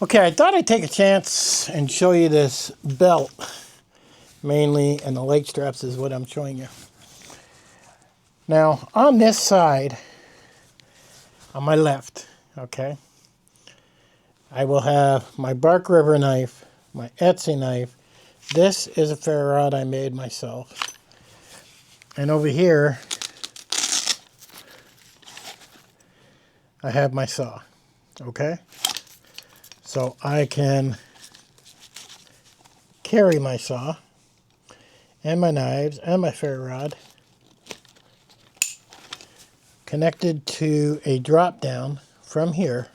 Okay, I thought I'd take a chance and show you this belt mainly, and the leg straps is what I'm showing you. Now, on this side, on my left, okay, I will have my Bark River knife, my Etsy knife. This is a ferro rod I made myself. And over here, I have my saw, okay? So I can carry my saw and my knives and my ferro rod connected to a drop down from here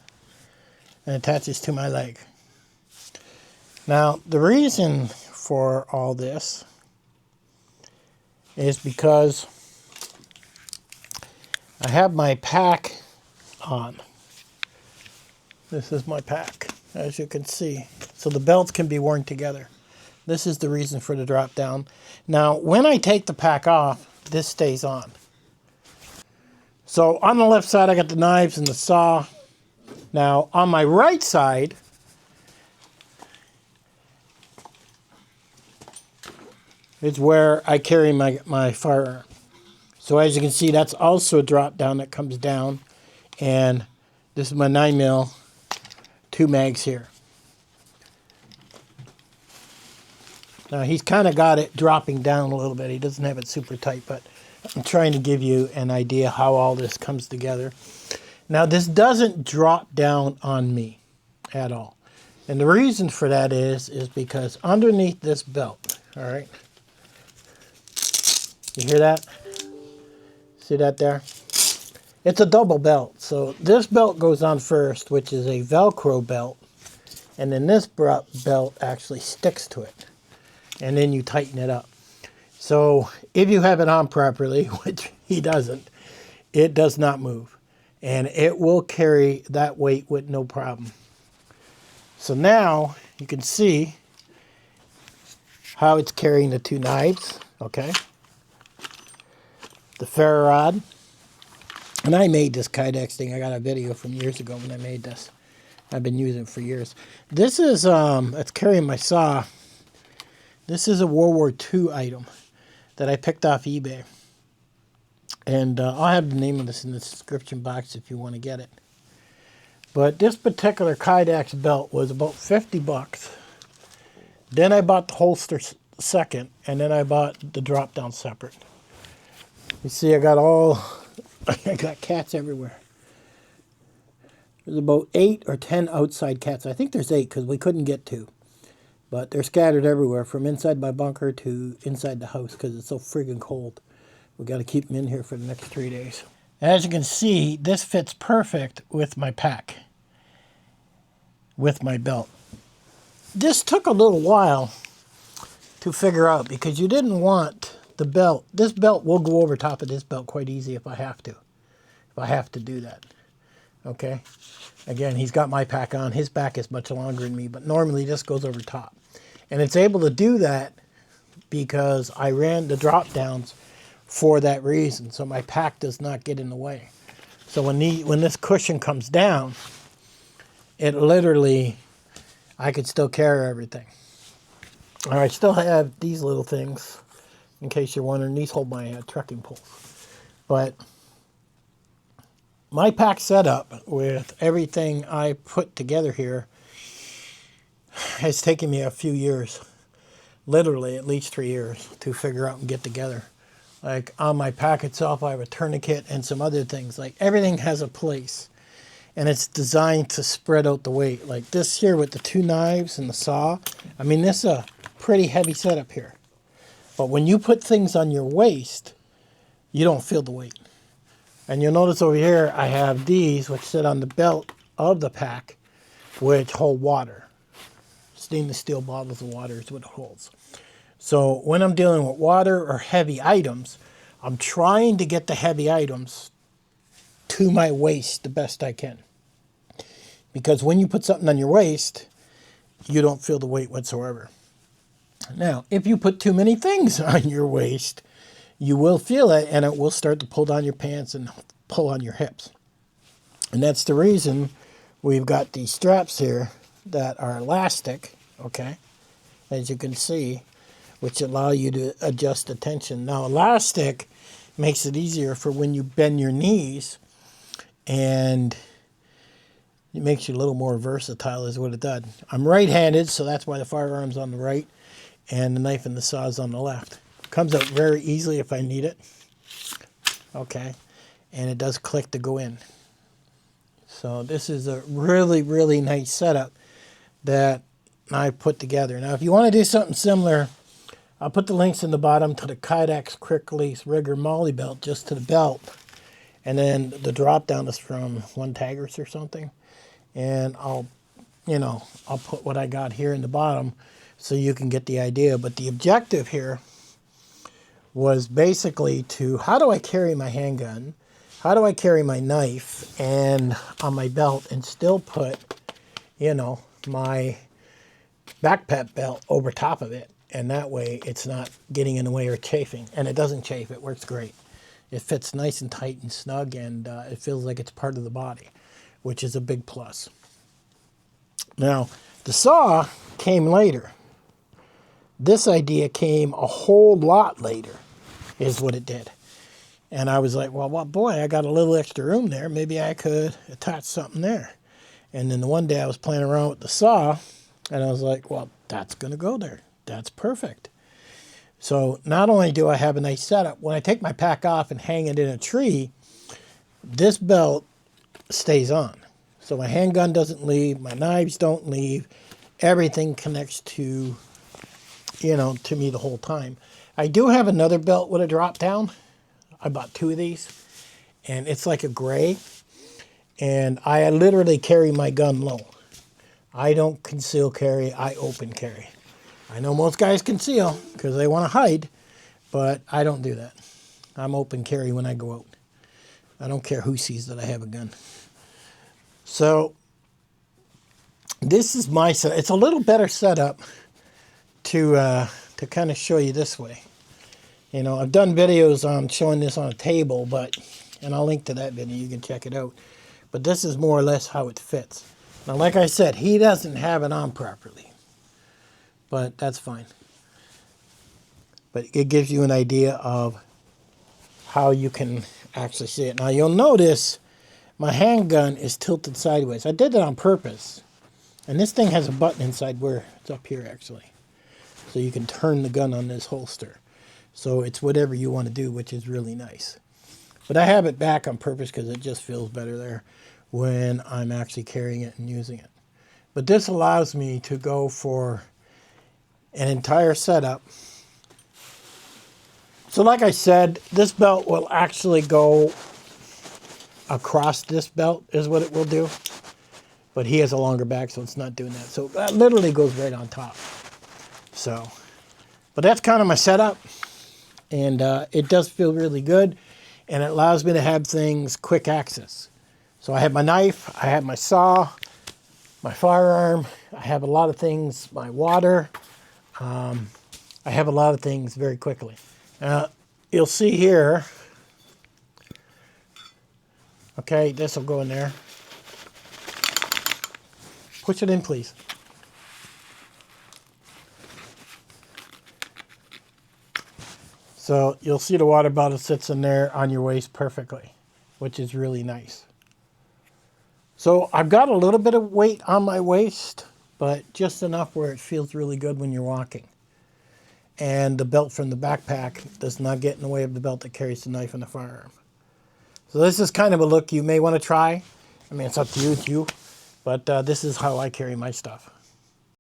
and attaches to my leg. Now, the reason for all this is because I have my pack on. This is my pack, as you can see. So the belts can be worn together. This is the reason for the drop down. Now, when I take the pack off, this stays on. So on the left side, I got the knives and the saw. Now, on my right side, is where I carry my firearm. So as you can see, that's also a drop down that comes down. And this is my 9mm, 2 mags here. Now he's kind of got it dropping down a little bit. He doesn't have it super tight, but I'm trying to give you an idea how all this comes together. Now this doesn't drop down on me at all. And the reason for that is because underneath this belt, all right, you hear that? See that there? It's a double belt. So this belt goes on first, which is a Velcro belt. And then this belt actually sticks to it. And then you tighten it up. So if you have it on properly, which he doesn't, it does not move. And it will carry that weight with no problem. So now you can see how it's carrying the 2 knives, okay? The ferro rod. And I made this Kydex thing. I got a video from years ago when I made this. I've been using it for years. This is, it's carrying my saw. This is a World War II item that I picked off eBay. And I'll have the name of this in the description box if you want to get it. But this particular Kydex belt was about 50 bucks. Then I bought the holster second, and then I bought the drop down separate. You see, I got cats everywhere. There's about 8 or 10 outside cats. I think there's 8 because we couldn't get 2. But they're scattered everywhere from inside my bunker to inside the house because it's so friggin' cold. We got to keep them in here for the next 3 days. As you can see, this fits perfect with my pack, with my belt. This took a little while to figure out because you didn't want the belt. This belt will go over top of this belt quite easy if I have to. If I have to do that. Okay? Again, he's got my pack on. His back is much longer than me, but normally this goes over top. And it's able to do that because I ran the drop downs for that reason, so my pack does not get in the way. So when this cushion comes down, it literally, I could still carry everything. All right, I still have these little things, in case you're wondering. These hold my trekking poles. But my pack setup with everything I put together here has taken me a few years, literally at least 3 years, to figure out and get together. Like on my pack itself, I have a tourniquet and some other things. Like everything has a place, and it's designed to spread out the weight. Like this here with the 2 knives and the saw. I mean, this is a pretty heavy setup here. But when you put things on your waist, you don't feel the weight. And you'll notice over here, I have these, which sit on the belt of the pack, which hold water. Stainless steel bottles of water is what it holds. So when I'm dealing with water or heavy items, I'm trying to get the heavy items to my waist the best I can. Because when you put something on your waist, you don't feel the weight whatsoever. Now, if you put too many things on your waist, you will feel it, and it will start to pull down your pants and pull on your hips. And that's the reason we've got these straps here that are elastic, okay, as you can see, which allow you to adjust the tension. Now, elastic makes it easier for when you bend your knees, and it makes you a little more versatile is what it does. I'm right-handed, so that's why the firearm's on the right, and the knife and the saw is on the left. Comes out very easily if I need it. Okay, and it does click to go in. So this is a really, really nice setup that I put together. Now, if you want to do something similar, I'll put the links in the bottom to the Kydex Quick Release Rigger MOLLE belt, just to the belt. And then the drop down is from One Taggers or something. And I'll put what I got here in the bottom so you can get the idea. But the objective here was basically to, how do I carry my handgun? How do I carry my knife and on my belt and still put, my backpack belt over top of it? And that way it's not getting in the way or chafing. And it doesn't chafe, it works great. It fits nice and tight and snug, and it feels like it's part of the body, which is a big plus. Now, the saw came later. This idea came a whole lot later, is what it did. And I was like, well, boy, I got a little extra room there. Maybe I could attach something there. And then the one day I was playing around with the saw, and I was like, well, that's going to go there. That's perfect. So not only do I have a nice setup, when I take my pack off and hang it in a tree, this belt stays on. So my handgun doesn't leave, my knives don't leave. Everything connects to, to me the whole time. I do have another belt with a drop down. I bought 2 of these, and it's like a gray, and I literally carry my gun low. I don't conceal carry, I open carry. I know most guys conceal because they want to hide, but I don't do that. I'm open carry when I go out. I don't care who sees that I have a gun. So this is my setup. It's a little better setup to kind of show you this way. I've done videos on showing this on a table, and I'll link to that video. You can check it out. But this is more or less how it fits. Now, like I said, he doesn't have it on properly, but that's fine. But it gives you an idea of how you can actually see it. Now, you'll notice my handgun is tilted sideways. I did that on purpose. And this thing has a button inside where it's up here, actually. So you can turn the gun on this holster. So it's whatever you want to do, which is really nice. But I have it back on purpose because it just feels better there when I'm actually carrying it and using it. But this allows me to go for an entire setup. So like I said, this belt will actually go across this belt is what it will do. But he has a longer back, so it's not doing that. So that literally goes right on top. So, but that's kind of my setup. And it does feel really good. And it allows me to have things quick access. So I have my knife, I have my saw, my firearm, I have a lot of things, my water. I have a lot of things very quickly. You'll see here, okay, this will go in there. Push it in, please. So you'll see the water bottle sits in there on your waist perfectly, which is really nice. So I've got a little bit of weight on my waist, but just enough where it feels really good when you're walking. And the belt from the backpack does not get in the way of the belt that carries the knife and the firearm. So this is kind of a look you may want to try. I mean, it's up to you, but this is how I carry my stuff.